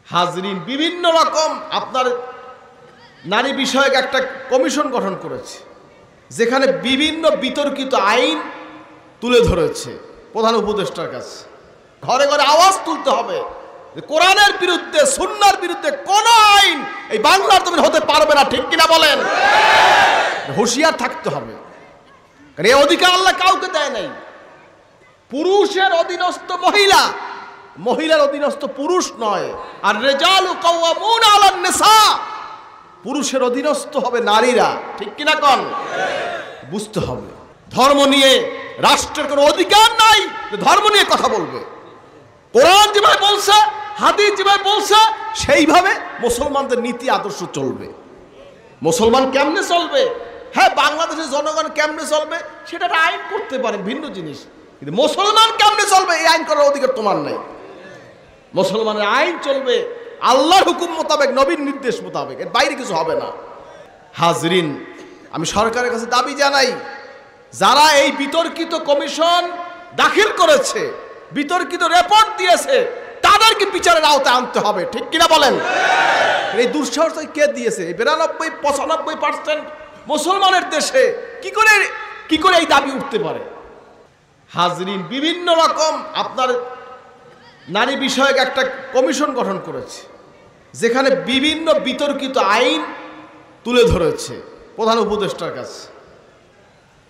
হাজরিন, বিভিন্ন রকম আপনার নারী বিষয়ক একটা কমিশন গঠন করেছে, যেখানে বিভিন্ন বিতর্কিত আইন তুলে ধরেছে প্রধান উপদেষ্টার কাছে। ঘরে ঘরে আওয়াজ তুলতে হবে যে কোরআনের বিরুদ্ধে, সুন্নাহর বিরুদ্ধে কোন আইন এই বাংলার জমিন হতে পারবে না। ঠিক কিনা বলেন? হুঁশিয়ার থাকতে হবে, কারণ এই অধিকার আল্লাহ কাউকে দেয় নাই। পুরুষের অধীনস্থ মহিলা, মহিলার অধীনস্থ পুরুষ নয়। আর রিজালু কাওয়ামুনা আলান নিসা, পুরুষের অধীনস্থ হবে নারীরা। ঠিক কিনা কোন? বুঝতে হবে ধর্ম নিয়ে রাষ্ট্রের কোনো অধিকার নাই যে ধর্ম নিয়ে কথা বলবে। কোরআন যেভাবে বলছে, হাদিস যেভাবে বলছে, সেইভাবে মুসলমানদের নীতি আদর্শ চলবে। মুসলমান কেমনে চলবে, হ্যাঁ বাংলাদেশের জনগণ কেমনে চলবে সেটা আইন করতে পারেন, ভিন্ন জিনিস। কিন্তু মুসলমান কেমনে চলবে এই আইন করার অধিকার তোমার নাই। মুসলমানের আইন চলবে আল্লাহর হুকুম মোতাবেক, নবীর নির্দেশ মোতাবেক, এর বাইরে কিছু হবে না। হাজরিন, আমি সরকারের কাছে দাবি জানাই, যারা এই বিতর্কিত কমিশন দাখিল করেছে, বিতর্কিত রিপোর্ট দিয়েছে, তাদেরকে বিচারের আওতায় আনতে হবে। ঠিক কিনা বলেন? এই দুঃসাহস কে দিয়েছে? 92-95% মুসলমানের দেশে কি করে এই দাবি উঠতে পারে? হাজরিন, বিভিন্ন রকম আপনার নারী বিষয়ক একটা কমিশন গঠন করেছে, যেখানে বিভিন্ন বিতর্কিত আইন তুলে ধরেছে প্রধান উপদেষ্টার কাছে।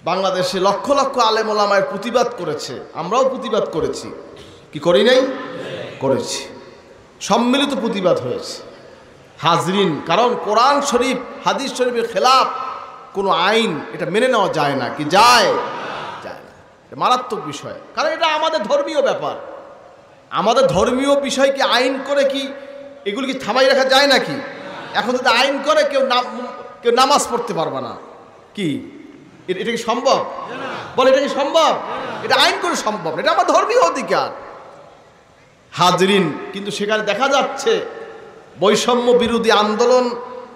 বাংলাদেশে লক্ষ লক্ষ আলেম ওলামায়ের প্রতিবাদ করেছে, আমরাও প্রতিবাদ করেছি। কি করি নাই? করেছি। সম্মিলিত প্রতিবাদ হয়েছে। হাজরিন, কারণ কোরআন শরীফ, হাদিস শরীফের খেলাফ কোনো আইন এটা মেনে নেওয়া যায় না। কি যায়? যায় না। এটা মারাত্মক বিষয়, কারণ এটা আমাদের ধর্মীয় ব্যাপার। আমাদের ধর্মীয় বিষয়কে আইন করে কি এগুলি কি থামাই রাখা যায় নাকি? এখন যদি আইন করে কেউ নামাজ পড়তে পারবে না, কি এটা কি সম্ভব? বলে এটা কি সম্ভব? এটা আইন করে সম্ভব না, এটা আমার ধর্মীয় অধিকার। হাজরিন, কিন্তু সেখানে দেখা যাচ্ছে বৈষম্য বিরোধী আন্দোলন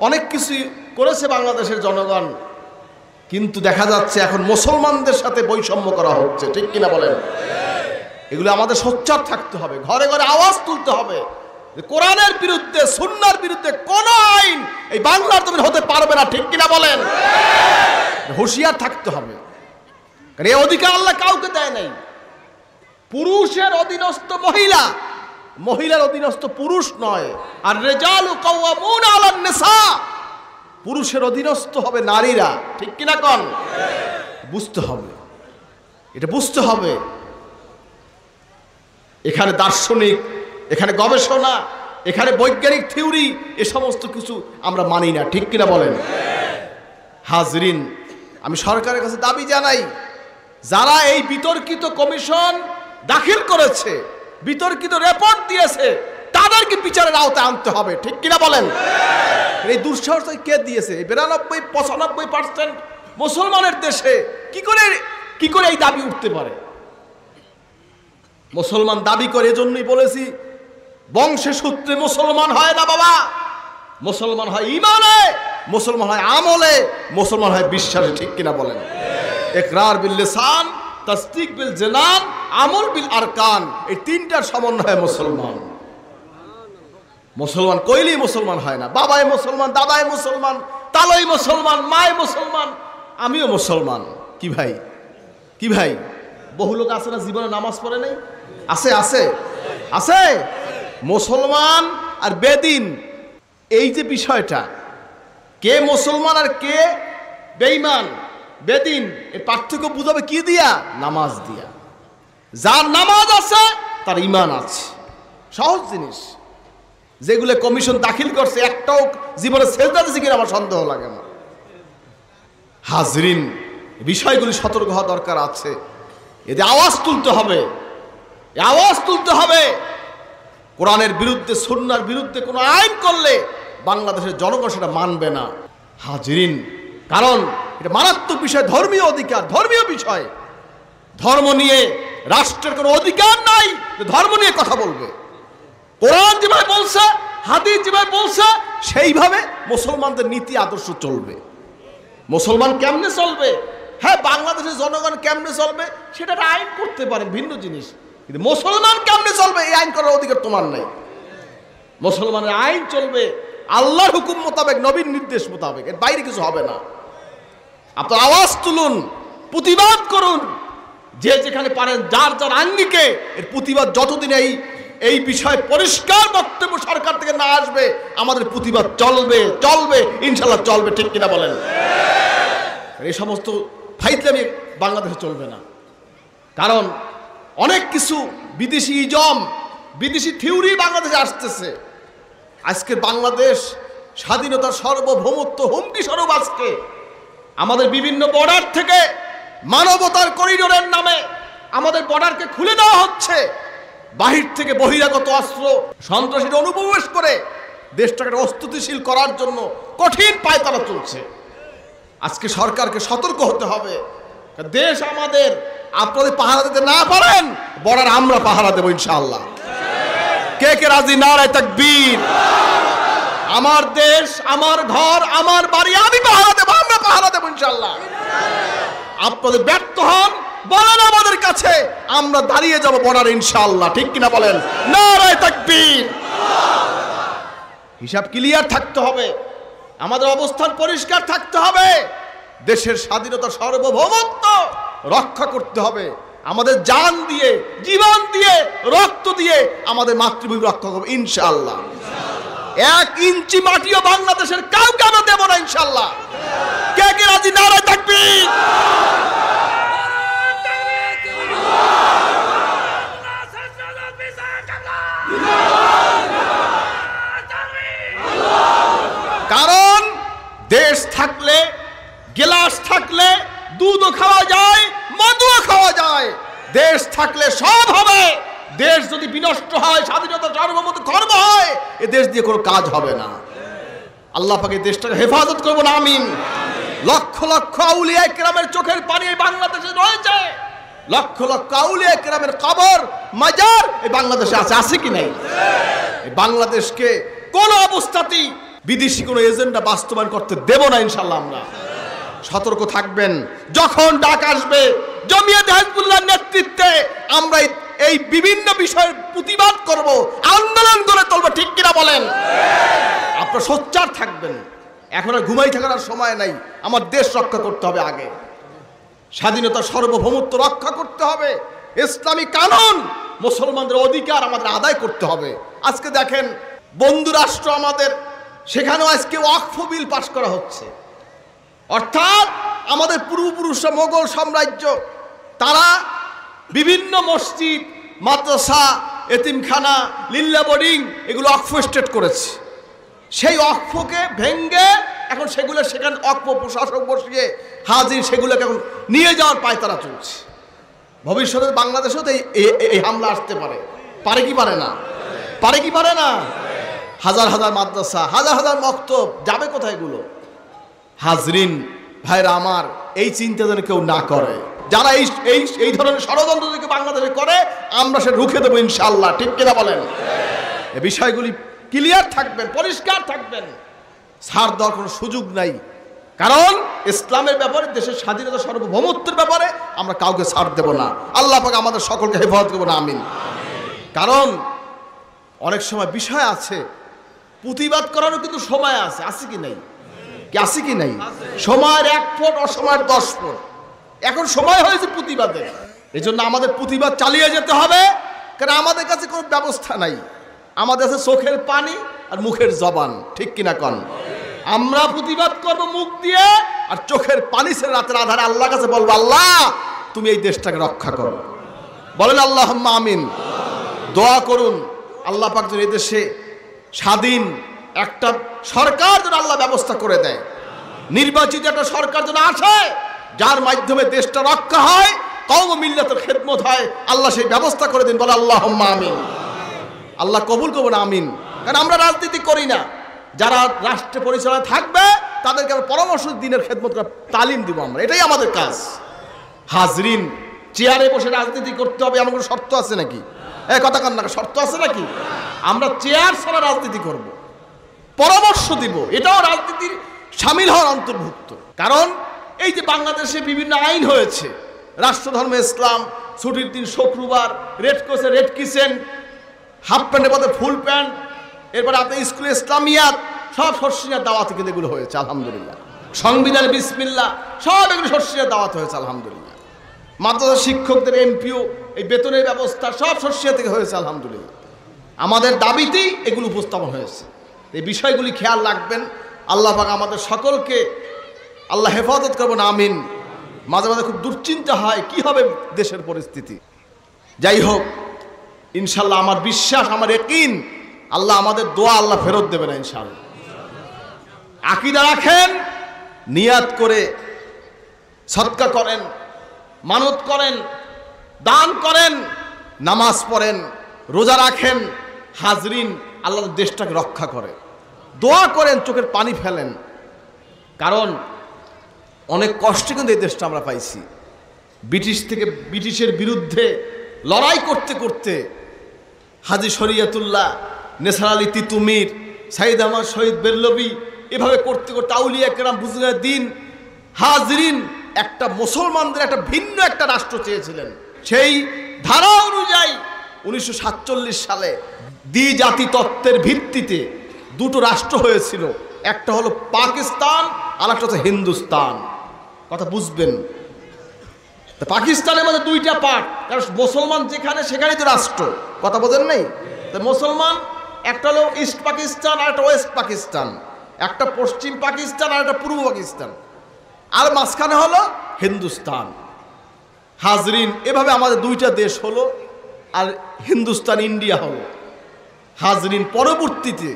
অনেক কিছু করেছে বাংলাদেশের জনগণ, কিন্তু দেখা যাচ্ছে এখন মুসলমানদের সাথে বৈষম্য করা হচ্ছে। ঠিক কিনা বলেন? এগুলো আমাদের সোচ্চার থাকতে হবে, ঘরে ঘরে আওয়াজ তুলতে হবে যে কোরআনের বিরুদ্ধে, সুন্নাহর বিরুদ্ধে কোন আইন এই বাংলার জমিন হতে পারবে না। ঠিক কিনা বলেন? হুঁশিয়ার থাকতে হবে, কারণ এই অধিকার আল্লাহ কাউকে দেয় নাই। পুরুষের অধীনস্থ মহিলা, মহিলার অধীনস্থ পুরুষ নয়। আর রিজালু কাওয়ামুনা আলান নিসা, পুরুষের অধীনস্থ হবে নারীরা। ঠিক কিনা কোন? বুঝতে হবে, এটা বুঝতে হবে। এখানে দার্শনিক, এখানে গবেষণা, এখানে বৈজ্ঞানিক থিওরি, এ সমস্ত কিছু আমরা মানি না। ঠিক কিনা বলেন? হাজরিন, আমি সরকারের কাছে দাবি জানাই, যারা এই বিতর্কিত কমিশন দাখিল করেছে, বিতর্কিত রিপোর্ট দিয়েছে, তাদেরকে বিচারের আওতায় আনতে হবে। ঠিক কিনা বলেন? এই দুঃসাহস কে দিয়েছে? 92-95% মুসলমানের দেশে কি করে এই দাবি উঠতে পারে? মুসলমান দাবি করে, এজন্যই বলেছি বংশে সূত্রে মুসলমান হয় না বাবা। মুসলমান হয় ঈমানে, মুসলমান হয় আমলে, মুসলমান হয় বিশ্বাসে। ঠিক কিনা বলেন? ইকরার বিল লিসান, তাসদিক বিল জানান, আমল বিল আরকান, এই তিনটার সমন্বয়ে মুসলমান। মুসলমান কইলেই মুসলমান হয় না। বাবাই মুসলমান, দাদাই মুসলমান, তালই মুসলমান, মাই মুসলমান, আমিও মুসলমান। কি ভাই, কি ভাই? বহু লোক আছে না জীবনে নামাজ পড়ে নাই? আছে, আছে, আছে। মুসলমান আর বেদিন, এই যে বিষয়টা, কে মুসলমান আর কে বেঈমান, বেদিন, এর পার্থক্য বুঝাবে কি দিয়া? নামাজ দিয়া। যার নামাজ আছে তার ঈমান আছে। সহজ জিনিস। যেগুলো কমিশন দাখিল করছে, একটাও জীবনে সেজদা দিয়েছে কিনা আমার সন্দেহ লাগে না। হাজরিন, বিষয়গুলি সতর্ক হওয়া দরকার আছে। এতে আওয়াজ তুলতে হবে, আওয়াজ তুলতে হবে। কোরআনের বিরুদ্ধে, সুন্নাহর বিরুদ্ধে কোনো আইন করলে বাংলাদেশের জনগণ সেটা মানবে না। হাজরিন, কারণ এটা মারাত্মক বিষয়, ধর্মীয় অধিকার, ধর্মীয় বিষয়। ধর্ম নিয়ে রাষ্ট্রের কোনো অধিকার নাই যে ধর্ম নিয়ে কথা বলবে। কোরআন যেভাবে বলছে, হাদিস যেভাবে বলছে, সেইভাবে মুসলমানদের নীতি আদর্শ চলবে। মুসলমান কেমনে চলবে, হ্যাঁ বাংলাদেশের জনগণ কেমনে চলবে সেটা আইন করতে পারেন, ভিন্ন জিনিস। কিন্তু মুসলমান কেমনে চলবে এই আইন করার অধিকার তোমার নাই। মুসলমানের আইন চলবে আল্লাহর হুকুম মোতাবেক, নবীর নির্দেশ মোতাবেক, এর বাইরে কিছু হবে না। আপনার আওয়াজ তুলুন, প্রতিবাদ করুন, যে যেখানে পারেন, যার যার আঙ্গিকে এর প্রতিবাদ। যতদিন এই বিষয়ে পরিষ্কার বক্তব্য সরকার থেকে না আসবে, আমাদের প্রতিবাদ চলবে চলবে, ইনশাল্লাহ চলবে। ঠিক কিনা বলেন? এই সমস্ত ফাইতলামি বাংলাদেশে চলবে না। কারণ অনেক কিছু বিদেশি ইজম, বিদেশি থিওরি বাংলাদেশে আসতেছে। আজকে বাংলাদেশ স্বাধীনতার সার্বভৌমত্ব হুমকি স্বরূপ। আজকে আমাদের বিভিন্ন বর্ডার থেকে মানবতার করিডোরের নামে আমাদের বর্ডারকে খুলে দেওয়া হচ্ছে। বাহির থেকে বহিরাগত অস্ত্র সন্ত্রাসীরা অনুপ্রবেশ করে দেশটাকে অস্থিতিশীল করার জন্য কঠিন পায়তারা চলছে। আজকে সরকারকে সতর্ক হতে হবে। দেশ আমাদের, আপনাদের পাহারা দিতে না পারেন, বর্ডার আমরা পাহারা দেবো ইনশাআল্লাহ। কে কে রাজি? নারায়ে তাকবীর। আমার দেশ, আমার ঘর, আমার বাড়ি, আমি পাহারা দেবো, আমরা পাহারা দেবো ইনশাআল্লাহ। আপনাদের ব্যর্থ হন, বলেন আমাদের কাছে, আমরা দাঁড়িয়ে যাব বর্ডারে ইনশাআল্লাহ। ঠিক কিনা বলেন? নারায়ে তাকবীর। হিসাব ক্লিয়ার থাকতে হবে, আমাদের অবস্থান পরিষ্কার থাকতে হবে। দেশের স্বাধীনতা সার্বভৌমত্ব রক্ষা করতে হবে। আমাদের জান দিয়ে, জীবন দিয়ে, রক্ত দিয়ে আমাদের মাতৃভূমি রক্ষা করবো ইনশাআল্লাহ। 1 ইঞ্চি মাটিও বাংলাদেশের কাউকে আমরা দেব না ইনশাআল্লাহ। কে কে রাজি? নারায়ে তাকবীর। কারণ দেশ থাকলে, গিলাস থাকলে দুধও খাওয়া যায়, মধুও খাওয়া যায়। দেশ থাকলে সব হবে। দেশ যদি বিনষ্ট হয়, স্বাধীনতা সার্বভৌমত্ব খর্ব হয়, এ দেশ দিয়ে কোনো কাজ হবে না। আল্লাহ পাক এই দেশটাকে হেফাজত করবো না, আমিন। লক্ষ লক্ষ আউলিয়া কেরামের চোখের পানি বাংলাদেশে রয়েছে। লক্ষ লক্ষ আউলিয়া কেরামের কবর, মাজার এই বাংলাদেশে আছে। আছে কি নাই? এই বাংলাদেশকে কোন অবস্থাতেই বিদেশি কোনো এজেন্ডা বাস্তবায়ন করতে দেব না ইনশাআল্লাহ। আমরা সতর্ক থাকবেন। যখন ডাক আসবে জমিয়তে হিজবুল্লাহর নেতৃত্বে আমরা এই বিভিন্ন বিষয়ের প্রতিবাদ করব, আন্দোলন করে তুলব। ঠিক কিনা বলেন? আপনারা সোচ্চার থাকবেন। এখন আর ঘুমাই থাকার আর সময় নাই। আমার দেশ রক্ষা করতে হবে আগে। স্বাধীনতার সার্বভৌমত্ব রক্ষা করতে হবে। ইসলামী কানুন, মুসলমানদের অধিকার আমাদের আদায় করতে হবে। আজকে দেখেন বন্ধু রাষ্ট্র আমাদের, সেখানেও আজকে ওয়াকফ বিল পাশ করা হচ্ছে। অর্থাৎ আমাদের পূর্বপুরুষরা, মোগল সাম্রাজ্য, তারা বিভিন্ন মসজিদ, মাদ্রাসা, এতিমখানা, লিল্লা বোর্ডিং এগুলো ওয়াকফ স্টেট করেছে। সেই ওয়াকফকে ভেঙ্গে এখন সেগুলো সেখানে ওয়াকফ প্রশাসক বসিয়ে হাজির, সেগুলোকে এখন নিয়ে যাওয়ার পায়তারা চলছে। ভবিষ্যতে বাংলাদেশেও তো এই হামলা আসতে পারে। পারে কি পারে না? পারে কি পারে না? হাজার হাজার মাদ্রাসা, হাজার হাজার মক্তব যাবে কোথায় এগুলো? হাজরিন ভাইরা আমার, এই চিন্তা যেন কেউ না করে। যারা এই ধরনের ষড়যন্ত্র থেকে বাংলাদেশে করে, আমরা সে রুখে দেবো ইনশাআল্লাহ। ঠিক কিনা বলেন? এই বিষয়গুলি ক্লিয়ার থাকবেন, পরিষ্কার থাকবেন। ছাড় দেওয়ার কোনো সুযোগ নাই। কারণ ইসলামের ব্যাপারে, দেশের স্বাধীনতা সার্বভৌমত্বের ব্যাপারে আমরা কাউকে ছাড় দেব না। আল্লাহ পাক আমাদের সকলকে হেফাজত করবো না, আমিন। কারণ অনেক সময় বিষয় আছে, প্রতিবাদ করারও কিন্তু সময় আছে। আছে কি নাই? আছে কি নাই? সময়ের 1 ফুট, অসময়ের 10 ফুট। এখন সময় হয়েছে প্রতিবাদের। এই জন্য আমাদের প্রতিবাদ চালিয়ে যেতে হবে। কারণ আমাদের কাছে কোনো ব্যবস্থা নাই। আমাদের কাছে চোখের পানি আর মুখের জবান। ঠিক কিনা কন? আমরা প্রতিবাদ করব মুখ দিয়ে, আর চোখের পানি ছেড়ে রাতের আধারে আল্লাহর কাছে বলবো, আল্লাহ তুমি এই দেশটাকে রক্ষা করো। বলেন আল্লাহুম্মা আমিন। দোয়া করুন আল্লাহ পাক যেন এই দেশে স্বাধীন একটা সরকার যেন আল্লাহ ব্যবস্থা করে দেয়। নির্বাচিত একটা সরকার যেন আসে, যার মাধ্যমে দেশটা রক্ষা হয়, কওম মিল্লাতের খেদমত হয়। আল্লাহ সেই ব্যবস্থা করে দিন। বলে আল্লাহুম্মা আমিন। আল্লাহ কবুল করবেন, আমিন। কারণ আমরা রাজনীতি করি না। যারা রাষ্ট্র পরিচালনায় থাকবে তাদেরকে আমরা পরামর্শ, দিনের খেদমত করার তালিম দিব আমরা। এটাই আমাদের কাজ। হাজরিন, চেয়ারে বসে রাজনীতি করতে হবে এমন কোনো শর্ত আছে নাকি? কথা কান না, শর্ত আছে নাকি? আমরা চেয়ার ছাড়া রাজনীতি করব, পরামর্শ দিব, এটাও রাজনীতির সামিল হওয়ার অন্তর্ভুক্ত। কারণ এই যে বাংলাদেশে বিভিন্ন আইন হয়েছে, রাষ্ট্রধর্ম ইসলাম, ছুটির দিন শুক্রবার, রেড ক্রসে রেড কিচেন, হাফ প্যান্টের মধ্যে ফুল প্যান্ট, এরপরে আপনার স্কুলে ইসলামিয়াত সব শর্ষিনার দাওয়াত কিন্তু এগুলো হয়েছে আলহামদুলিল্লাহ। সংবিধান বিসমিল্লাহ সব এগুলো শর্ষিনার দাওয়াত হয়েছে আলহামদুলিল্লাহ। মাদ্রাসা শিক্ষকদের এমপিও এই বেতনের ব্যবস্থা সব শর্ষিয়া থেকে হয়েছে আলহামদুলিল্লাহ। আমাদের দাবিতেই এগুলো উপস্থাপন হয়েছে। এই বিষয়গুলি খেয়াল রাখবেন। আল্লাহ পাক আমাদের সকলকে আল্লাহ হেফাজত করবেন, আমিন। মাঝে মাঝে খুব দুশ্চিন্তা হয় কি হবে দেশের পরিস্থিতি। যাই হোক, ইনশাল্লাহ আমার বিশ্বাস, আমার ইয়াকিন, আল্লাহ আমাদের দোয়া আল্লাহ ফেরত দেবে না ইনশাআল্লাহ। আকীদা রাখেন, নিয়াত করে সদকা করেন, মানত করেন, দান করেন, নামাজ পড়েন, রোজা রাখেন, হাজরিন, আল্লাহ দেশটাকে রক্ষা করে। দোয়া করেন, চোখের পানি ফেলেন, কারণ অনেক কষ্টে কিন্তু এই দেশটা আমরা পাইছি। ব্রিটিশের বিরুদ্ধে লড়াই করতে করতে হাজী শরিয়তুল্লাহ, নেসার আলী তিতুমির, সাইদ আহমদ শহীদ বেরলভী, এভাবে করতে করতে আউলিয়া কেরাম, বুজুর্গদ্দিন, হাজরিন, একটা মুসলমানদের একটা ভিন্ন একটা রাষ্ট্র চেয়েছিলেন। সেই ধারা অনুযায়ী 1947 সালে দ্বিজাতি তত্ত্বের ভিত্তিতে দুটো রাষ্ট্র হয়েছিল, একটা হলো পাকিস্তান আর একটা হচ্ছে হিন্দুস্তান। কথা বুঝবেন, পাকিস্তানের মধ্যে দুইটা পার্ট, কারণ মুসলমান যেখানে সেখানেই তো রাষ্ট্র। কথা বোঝেন নাই? মুসলমান একটা হলো ইস্ট পাকিস্তান আর একটা ওয়েস্ট পাকিস্তান, একটা পশ্চিম পাকিস্তান আর একটা পূর্ব পাকিস্তান, আর মাঝখানে হলো হিন্দুস্তান। হাজরিন, এভাবে আমাদের দুইটা দেশ হলো, আর হিন্দুস্তান ইন্ডিয়া হলো। হাজরিন, পরবর্তীতে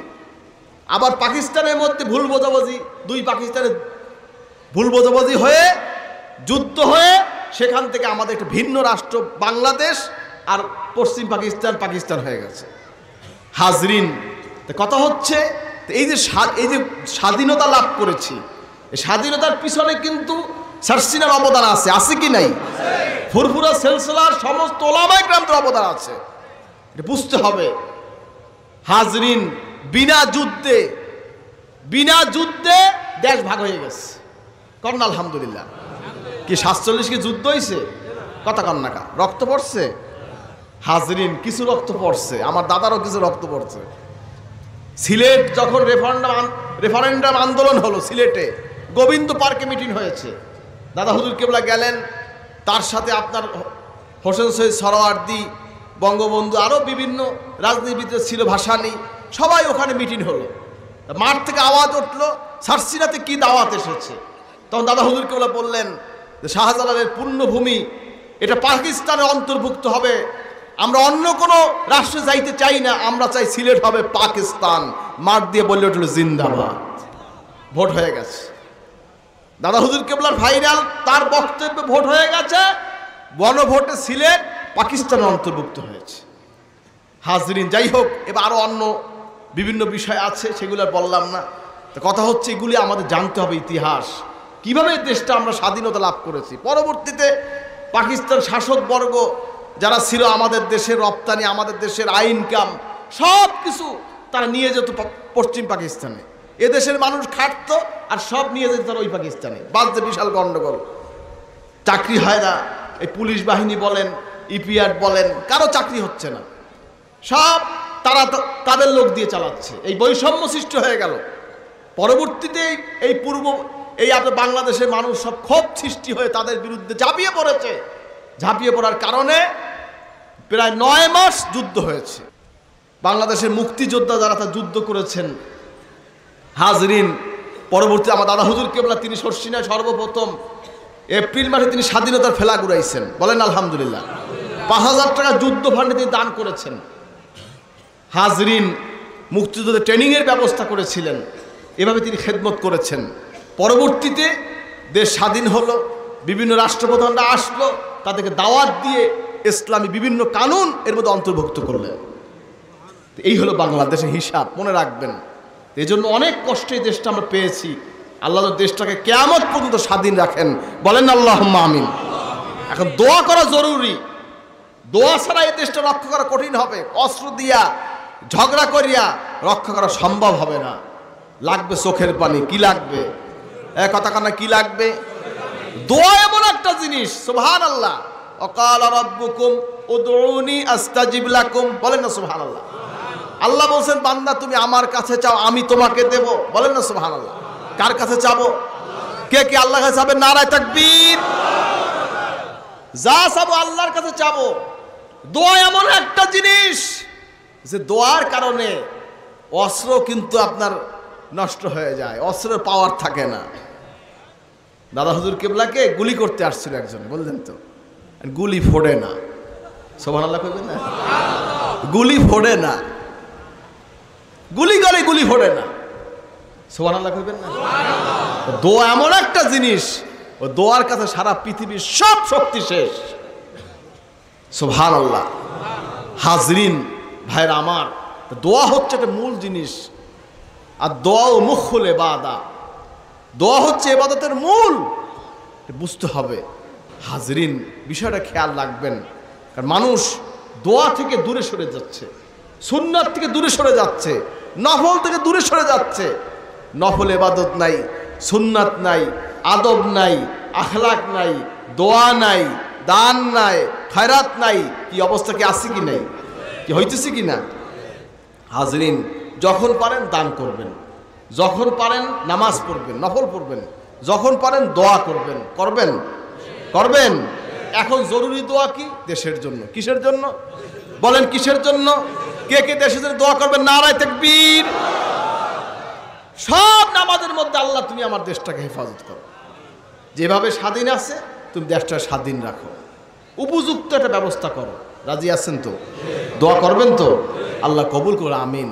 আবার পাকিস্তানের মধ্যে ভুল বোঝাবুঝি, দুই পাকিস্তানের ভুল বোঝাবুঝি হয়ে যুদ্ধ হয়ে সেখান থেকে আমাদের একটা ভিন্ন রাষ্ট্র বাংলাদেশ আর পশ্চিম পাকিস্তান পাকিস্তান হয়ে গেছে। হাজরিন, কথা হচ্ছে এই যে স্বাধীনতা লাভ করেছি, এই স্বাধীনতার পিছনে কিন্তু সারসিনার অবদান আছে, আছে কি নাই? ফুরফুরা সিলসিলার সমস্ত ওলামায়ে কেরামদের অবদান আছে, এটা বুঝতে হবে। হাজরিন, বিনা যুদ্ধে দেশ ভাগ হয়ে গেছে। করেন আলহামদুলিল্লাহ। কি 47 কি যুদ্ধ হয়েছে? কথা কন না কা, রক্ত পড়ছে? হাজরিন, কিছু রক্ত পড়ছে, আমার দাদারও কিছু রক্ত পড়ছে। সিলেট যখন রেফারেন্ডাম আন্দোলন হলো, সিলেটে গোবিন্দ পার্কে মিটিং হয়েছে, দাদা হুজুর কেবলা গেলেন, তার সাথে আপনার হোসেন সৈয়দ সরওয়ার্দী, বঙ্গবন্ধু, আরও বিভিন্ন রাজনীতিবিদ ছিল, ভাসানী, সবাই ওখানে মিটিং হলো। মাঠ থেকে আওয়াজ উঠলো, সারসিনাতে কি দাওয়াত এসেছে। তখন দাদা হুজুর কেবলা বললেন যে শাহজালালের পুণ্যভূমি, এটা পাকিস্তানের অন্তর্ভুক্ত হবে, আমরা অন্য কোনো রাষ্ট্রে যাইতে চাই না, আমরা চাই সিলেট হবে পাকিস্তান। মাঠ দিয়ে বললে উঠল জিন্দাবাদ। ভোট হয়ে গেছে, দাদা হুজুর কেবলার ফাইনাল তার বক্তব্যে ভোট হয়ে গেছে, গণভোটে সিলেট পাকিস্তানের অন্তর্ভুক্ত হয়েছে। হাজরিন, যাই হোক, এবার আরও অন্য বিভিন্ন বিষয় আছে, সেগুলো আর বললাম না। তো কথা হচ্ছে এগুলি আমাদের জানতে হবে, ইতিহাস, কিভাবে দেশটা আমরা স্বাধীনতা লাভ করেছি। পরবর্তীতে পাকিস্তান শাসকবর্গ যারা ছিল, আমাদের দেশের রপ্তানি, আমাদের দেশের ইনকাম সব কিছু তারা নিয়ে যেত পশ্চিম পাকিস্তানে। এদেশের মানুষ খাটতো আর সব নিয়ে যেত তারা ওই পাকিস্তানে। বাজে বিশাল গন্ডগোল, চাকরি হয় না, এই পুলিশ বাহিনী বলেন, ইপিআর বলেন, কারো চাকরি হচ্ছে না, সব তারা তাদের লোক দিয়ে চালাচ্ছে। এই বৈষম্য সৃষ্টি হয়ে গেল। পরবর্তীতে এই আপনার বাংলাদেশের মানুষ সব ক্ষোভ সৃষ্টি হয়ে তাদের বিরুদ্ধে ঝাঁপিয়ে পড়েছে। ঝাঁপিয়ে পড়ার কারণে প্রায় 9 মাস যুদ্ধ হয়েছে। বাংলাদেশের মুক্তিযোদ্ধা যারা তা যুদ্ধ করেছেন। হাজরিন, পরবর্তী আমার দাদা হুজুর কেবলা তিনি শর্ষিনায় সর্বপ্রথম এপ্রিল মাসে তিনি স্বাধীনতার ফেলা ঘুরাইছেন, বলেন আলহামদুলিল্লাহ। 5000 টাকা যুদ্ধ ফান্ডে তিনি দান করেছেন। হাজরিন, মুক্তিযুদ্ধের ট্রেনিংয়ের ব্যবস্থা করেছিলেন, এভাবে তিনি খেদমত করেছেন। পরবর্তীতে দেশ স্বাধীন হলো, বিভিন্ন রাষ্ট্রপ্রধানরা আসলো, তাদেরকে দাওয়াত দিয়ে ইসলামী বিভিন্ন কানুন এর মধ্যে অন্তর্ভুক্ত করলেন। এই হলো বাংলাদেশের হিসাব, মনে রাখবেন। এই জন্য অনেক কষ্টে এই দেশটা আমরা পেয়েছি। আল্লাহ দেশটাকে কিয়ামত পর্যন্ত স্বাধীন রাখেন, বলেন আল্লাহুম্মা আমিন। এখন দোয়া করা জরুরি, দোয়া ছাড়া এই দেশটা রক্ষা করা কঠিন হবে। অস্ত্র দিয়া ঝগড়া করিয়া রক্ষা করা সম্ভব হবে না। লাগবে চোখের পানি। কি লাগবে? কথা কানা, কি লাগবে? দোয়া এমন একটা জিনিস, সুবহানাল্লাহ। ওয়াকালা রাব্বুকুম উদউনি আস্তাজিব লাকুম, বলেন না সুবহানাল্লাহ। আল্লাহ বলছেন বান্দা তুমি আমার কাছে চাও আমি তোমাকে দেব, বলেন না সুবহানাল্লাহ। কার কাছে চাবো? কে কে আল্লাহর কাছে চাবেন? নারায়ে তাকবীর। যা চাবো আল্লাহর কাছে চাবো। দোয়া এমন একটা জিনিস যে দোয়ার কারণে অস্ত্র কিন্তু আপনার নষ্ট হয়ে যায়, অস্ত্রের পাওয়ার থাকে না। দাদা হুজুর কেবলাকে গুলি করতে আসছিল একজন, বললেন তো গুলি ফোড়ে না, সুবহানাল্লাহ কইবেন না? গুলি ফোড়ে না, গুলি গলে গুলি ফোড়ে না, সুবহানাল্লাহ কইবেন না? দোয়া এমন একটা জিনিস, ও দোয়ার কাছে সারা পৃথিবীর সব শক্তি শেষ, সুবহানাল্লাহ। হাজরিন ভাইরা আমার, দোয়া হচ্ছে একটা মূল জিনিস। আর দোয়া ও মুখুল ইবাদা, দোয়া হচ্ছে ইবাদতের মূল, বুঝতে হবে। হাজরিন বিষয়টা খেয়াল রাখবেন, কারণ মানুষ দোয়া থেকে দূরে সরে যাচ্ছে, সুন্নাত থেকে দূরে সরে যাচ্ছে, নফল থেকে দূরে সরে যাচ্ছে। নফল ইবাদত নাই, সুন্নাত নাই, আদব নাই, আখলাক নাই, দোয়া নাই, দান নাই, খয়রাত নাই। কি অবস্থা, কি আছে কি নাই, কি হইতেছে কি না? হাজরিন যখন পারেন দান করবেন, যখন পারেন নামাজ পড়বেন, নফল পড়বেন, যখন পারেন দোয়া করবেন, করবেন করবেন। এখন জরুরি দোয়া কি? দেশের জন্য। কিসের জন্য বলেন? কিসের জন্য? কে কে দেশের জন্য দোয়া করবেন? নারায়ে তাকবীর। সব নামাজের মধ্যে আল্লাহ তুমি আমার দেশটাকে হেফাজত করো, যেভাবে স্বাধীন আছে তুমি দেশটা স্বাধীন রাখো, উপযুক্ত একটা ব্যবস্থা করো। রাজি আছেন তো? দোয়া করবেন তো? আল্লাহ কবুল করো, আমিন।